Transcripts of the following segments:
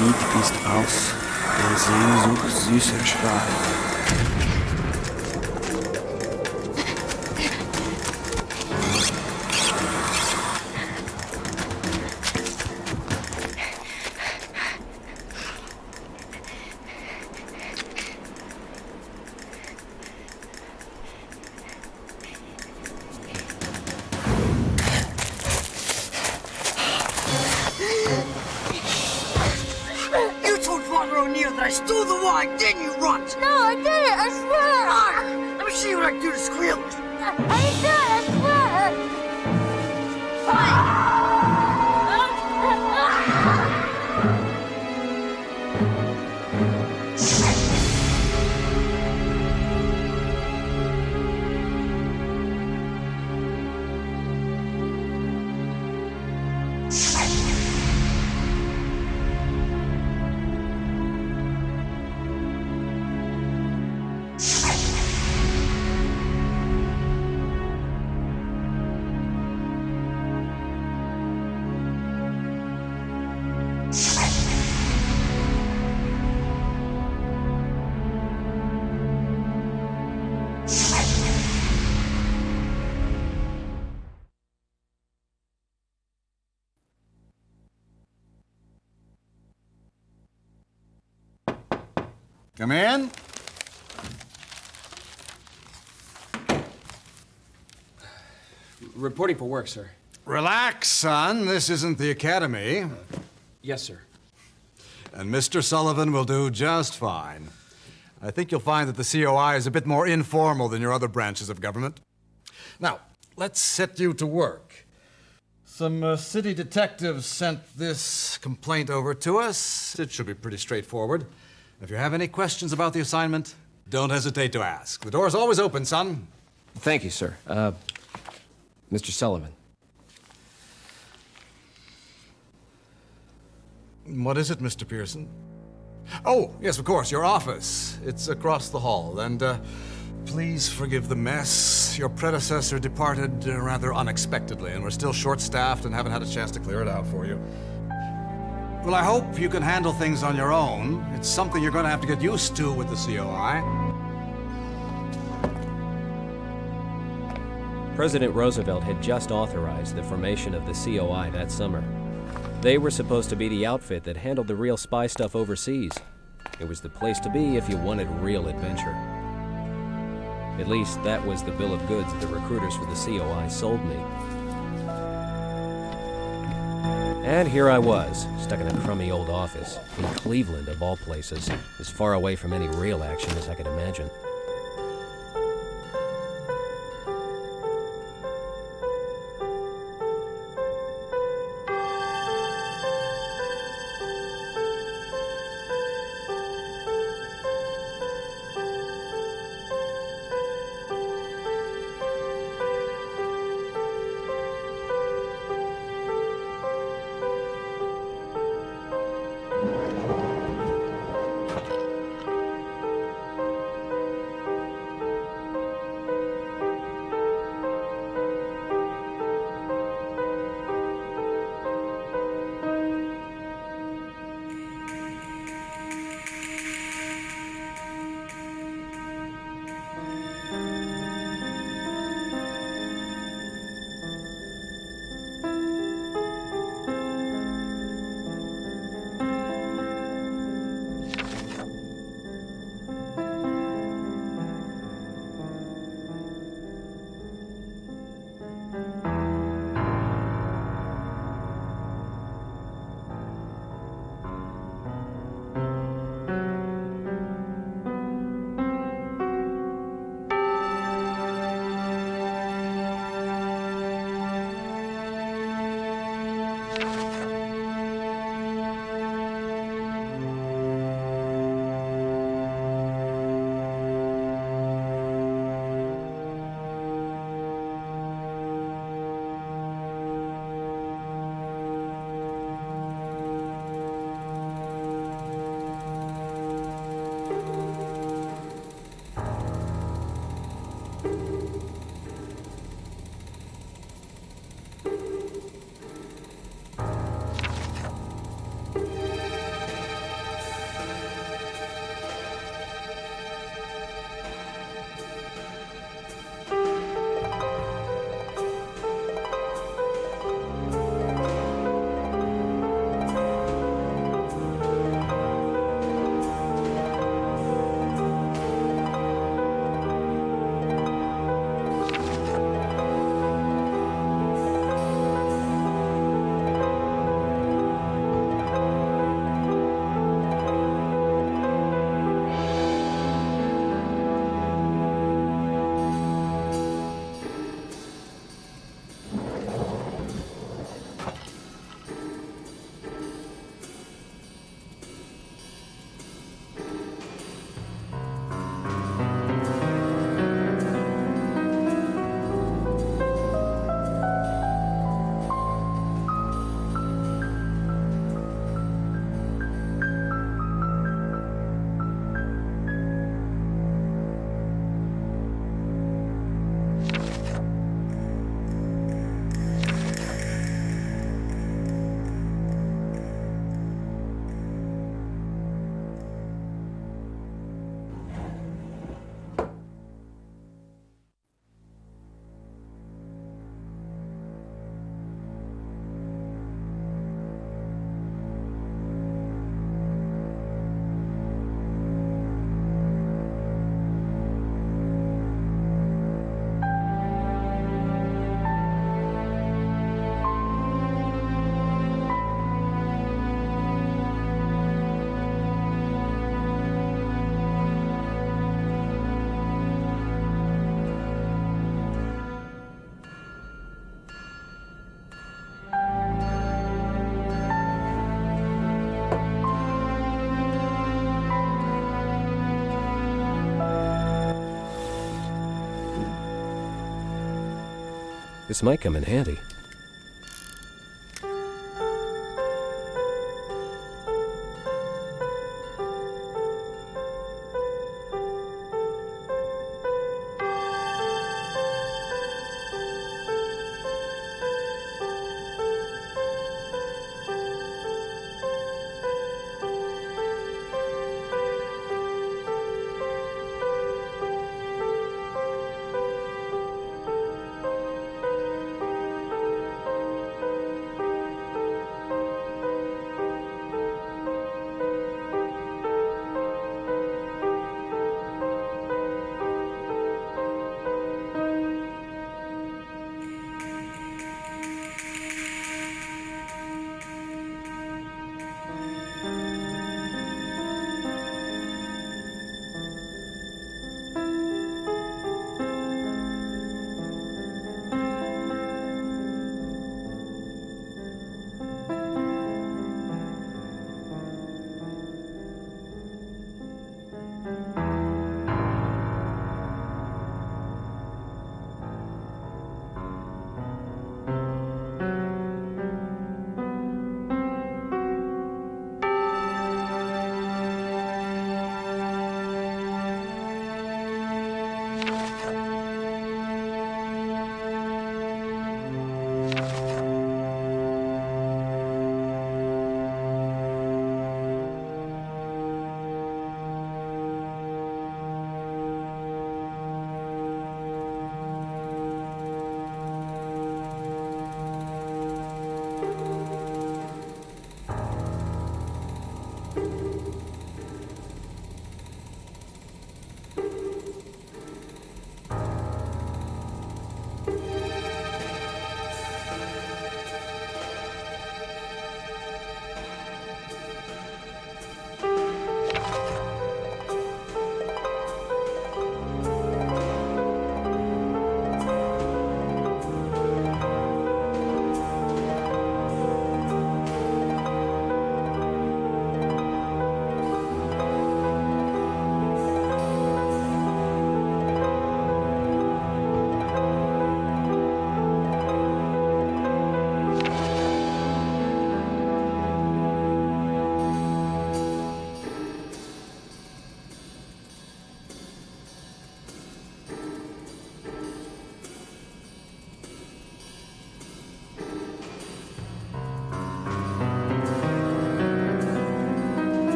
Lied ist aus der Sehnsucht süßer Schrei. I stole the wine, didn't you, Runt? No, I didn't, I swear! Arr! Let me see what I can do to squealers. I did, I swear! Fine! Come in. Reporting for work, sir. Relax, son. This isn't the academy. Yes, sir. And Mr. Sullivan will do just fine. I think you'll find that the COI is a bit more informal than your other branches of government. Now, let's set you to work. Some city detectives sent this complaint over to us. It should be pretty straightforward. If you have any questions about the assignment, don't hesitate to ask. The door's always open, son. Thank you, sir. Mr. Sullivan. What is it, Mr. Pearson? Oh, yes, of course, your office. It's across the hall. And please forgive the mess. Your predecessor departed rather unexpectedly, and we're still short-staffed and haven't had a chance to clear it out for you. Well, I hope you can handle things on your own. It's something you're going to have to get used to with the COI. President Roosevelt had just authorized the formation of the COI that summer. They were supposed to be the outfit that handled the real spy stuff overseas. It was the place to be if you wanted real adventure. At least, that was the bill of goods the recruiters for the COI sold me. And here I was, stuck in a crummy old office, in Cleveland of all places, as far away from any real action as I could imagine. This might come in handy.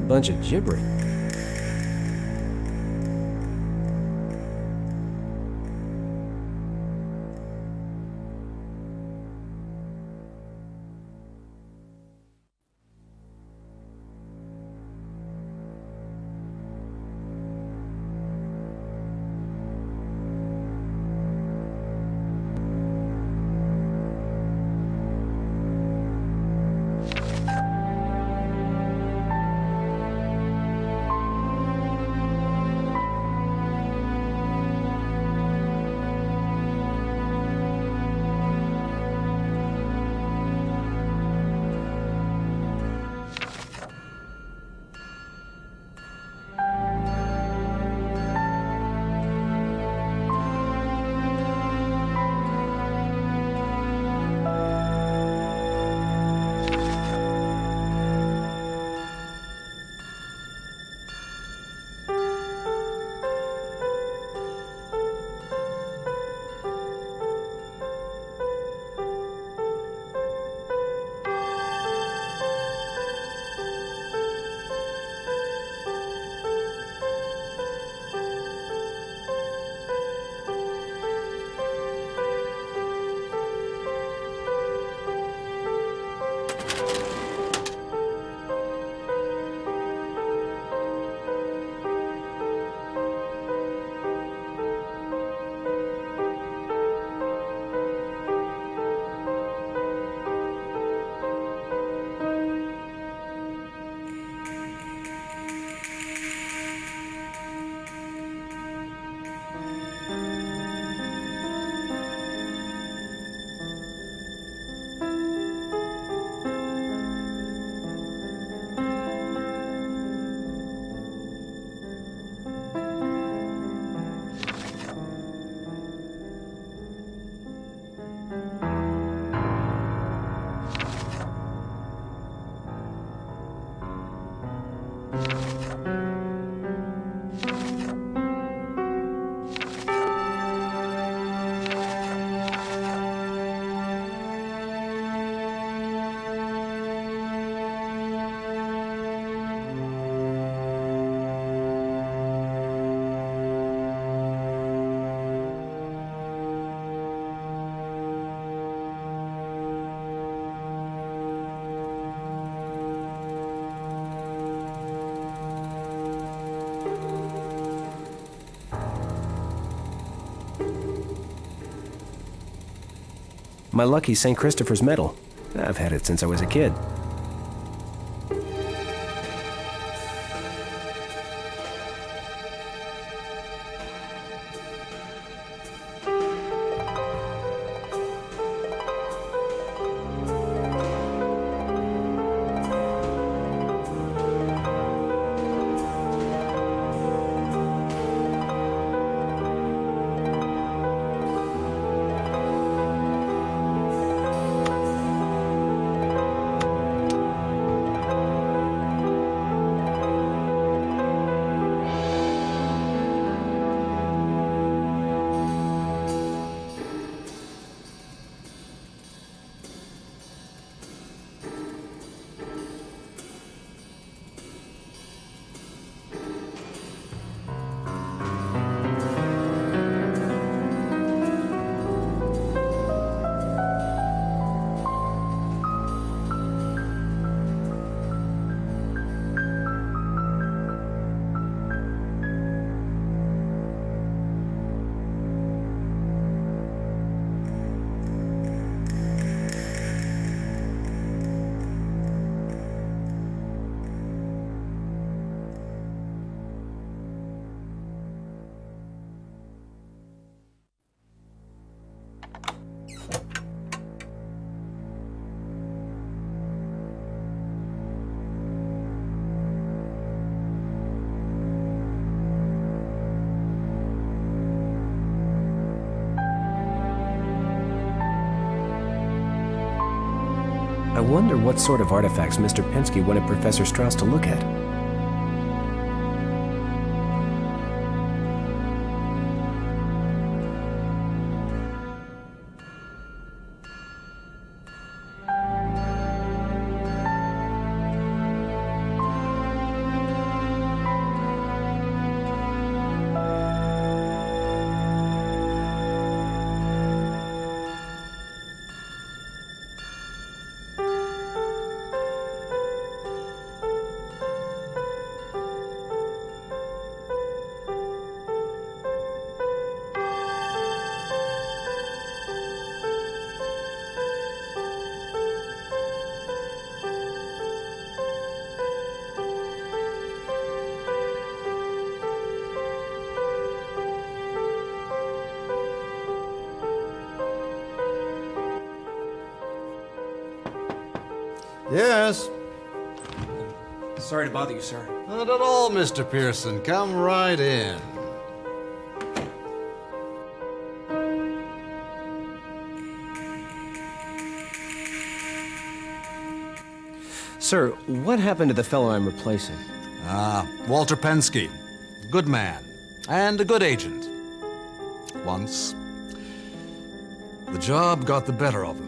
Bunch of gibbering. My lucky St. Christopher's medal. I've had it since I was a kid. I wonder what sort of artifacts Mr. Pensky wanted Professor Strauss to look at. Yes? Sorry to bother you, sir. Not at all, Mr. Pearson. Come right in. Sir, what happened to the fellow I'm replacing? Walter Pensky. Good man. And a good agent. Once. The job got the better of him.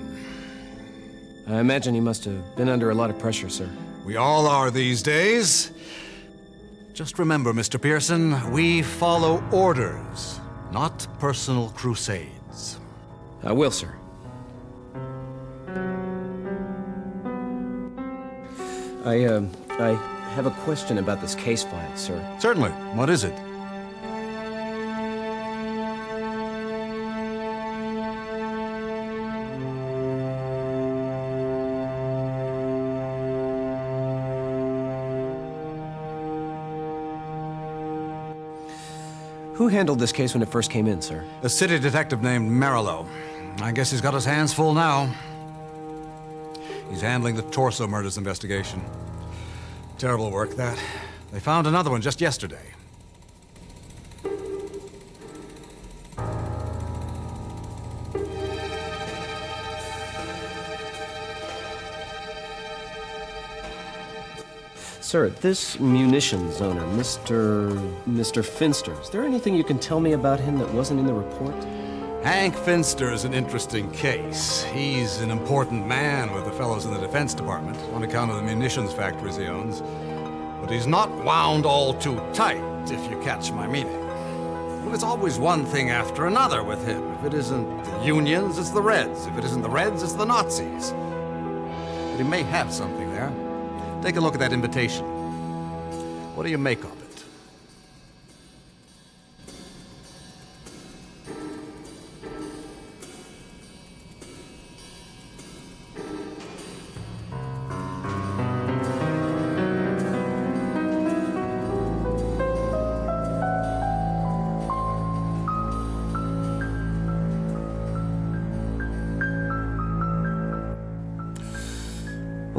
I imagine he must have been under a lot of pressure, sir. We all are these days. Just remember, Mr. Pearson, we follow orders, not personal crusades. I will, sir. I have a question about this case file, sir. Certainly. What is it? Who handled this case when it first came in, sir? A city detective named Marillo. I guess he's got his hands full now. He's handling the torso murders investigation. Terrible work, that. They found another one just yesterday. Sir, this munitions owner, Mr. Finster, is there anything you can tell me about him that wasn't in the report? Hank Finster is an interesting case. He's an important man with the fellows in the Defense Department on account of the munitions factories he owns. But he's not wound all too tight, if you catch my meaning. Well, it's always one thing after another with him. If it isn't the unions, it's the Reds. If it isn't the Reds, it's the Nazis. But he may have something there. Take a look at that invitation. What do you make of it?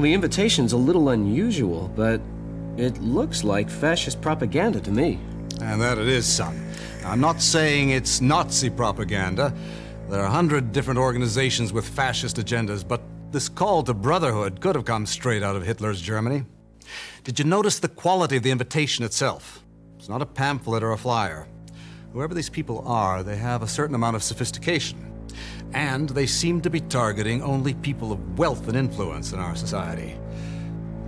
Well, the invitation's a little unusual, but it looks like fascist propaganda to me. And that it is, son. I'm not saying it's Nazi propaganda. There are 100 different organizations with fascist agendas, but this call to brotherhood could have come straight out of Hitler's Germany. Did you notice the quality of the invitation itself? It's not a pamphlet or a flyer. Whoever these people are, they have a certain amount of sophistication. And they seem to be targeting only people of wealth and influence in our society.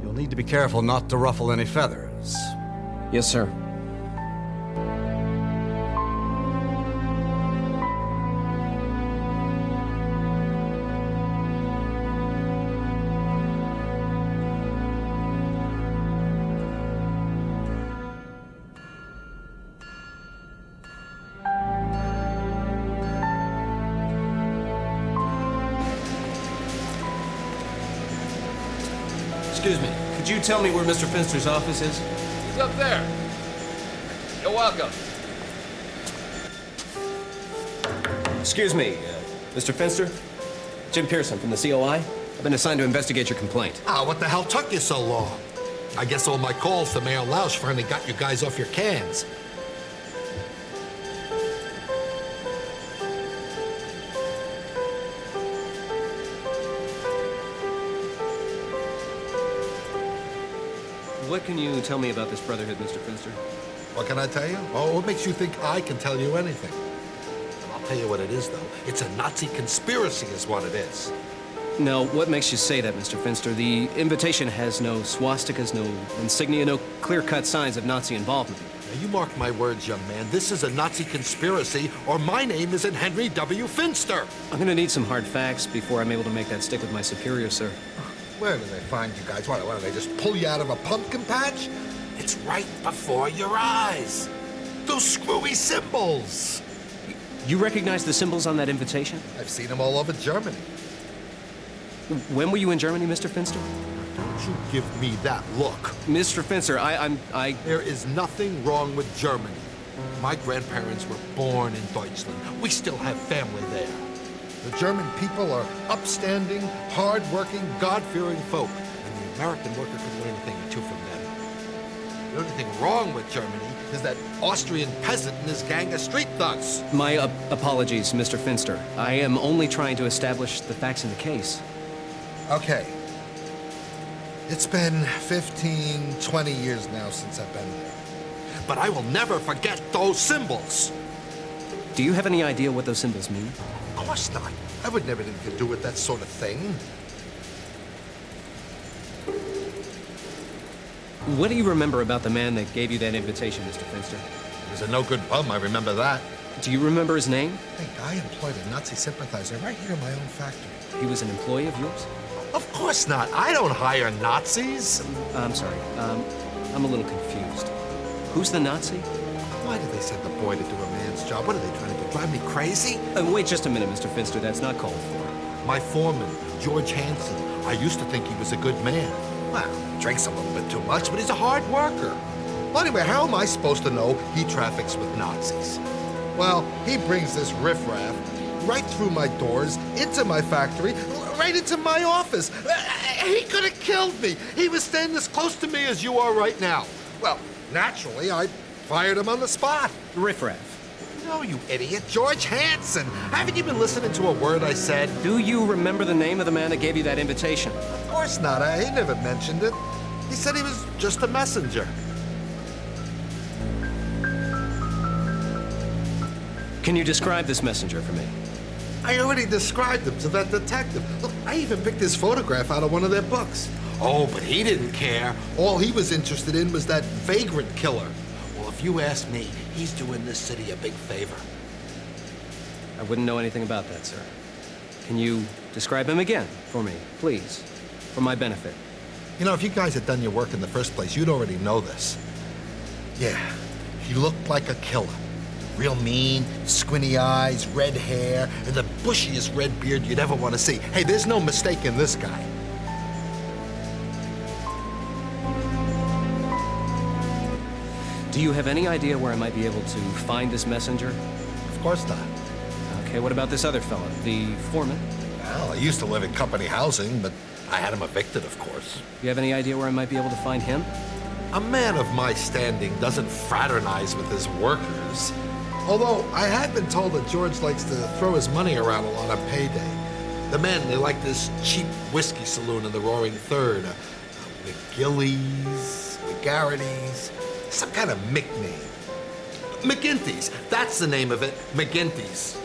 You'll need to be careful not to ruffle any feathers. Yes, sir. Excuse me, could you tell me where Mr. Finster's office is? He's up there. You're welcome. Excuse me, Mr. Finster? Jim Pearson from the COI. I've been assigned to investigate your complaint. Ah, what the hell took you so long? I guess all my calls to Mayor Lausch finally got you guys off your cans. What can you tell me about this brotherhood, Mr. Finster? What can I tell you? Oh, what makes you think I can tell you anything? I'll tell you what it is, though. It's a Nazi conspiracy is what it is. No, what makes you say that, Mr. Finster? The invitation has no swastikas, no insignia, no clear-cut signs of Nazi involvement. Now, you mark my words, young man. This is a Nazi conspiracy, or my name isn't Henry W. Finster. I'm gonna need some hard facts before I'm able to make that stick with my superior, sir. Where do they find you guys? What do they just pull you out of a pumpkin patch? It's right before your eyes. Those screwy symbols. You recognize the symbols on that invitation? I've seen them all over Germany. When were you in Germany, Mr. Finster? Don't you give me that look. Mr. Finster, There is nothing wrong with Germany. My grandparents were born in Deutschland. We still have family there. The German people are upstanding, hard-working, God-fearing folk, and the American worker can learn a thing or two from them. The only thing wrong with Germany is that Austrian peasant and his gang of street thugs. My apologies, Mr. Finster. I am only trying to establish the facts in the case. Okay. It's been 15, 20 years now since I've been there. But I will never forget those symbols. Do you have any idea what those symbols mean? Of course not. I would never have anything to do with that sort of thing. What do you remember about the man that gave you that invitation, Mr. Finster? He was a no-good bum, I remember that. Do you remember his name? Hey, I employed a Nazi sympathizer right here in my own factory. He was an employee of yours? Of course not. I don't hire Nazis. I'm sorry. I'm a little confused. Who's the Nazi? Why did they send the boy to do a man's job? What are they trying to do? Drive me crazy? Wait just a minute, Mr. Finster. That's not called for. My foreman, George Hansen. I used to think he was a good man. Well, he drinks a little bit too much, but he's a hard worker. Well, anyway, how am I supposed to know he traffics with Nazis? Well, he brings this riffraff right through my doors, into my factory, right into my office. He could have killed me. He was standing as close to me as you are right now. Well, naturally, I fired him on the spot. Riffraff. No, you idiot. George Hansen. Haven't you been listening to a word I said? Do you remember the name of the man that gave you that invitation? Of course not. He never mentioned it. He said he was just a messenger. Can you describe this messenger for me? I already described him to that detective. Look, I even picked his photograph out of one of their books. Oh, but he didn't care. All he was interested in was that vagrant killer. Well, if you ask me, he's doing this city a big favor. I wouldn't know anything about that, sir. Can you describe him again for me, please, for my benefit? You know, if you guys had done your work in the first place, you'd already know this. Yeah, he looked like a killer. Real mean, squinty eyes, red hair, and the bushiest red beard you'd ever want to see. Hey, there's no mistaking this guy. Do you have any idea where I might be able to find this messenger? Of course not. Okay, what about this other fellow, the foreman? Well, I used to live in company housing, but I had him evicted, of course. You have any idea where I might be able to find him? A man of my standing doesn't fraternize with his workers. Although, I have been told that George likes to throw his money around a lot on payday. The men, they like this cheap whiskey saloon in the Roaring Third. McGillies, McGarrity's, some kind of Mick name. McGinty's, that's the name of it, McGinty's.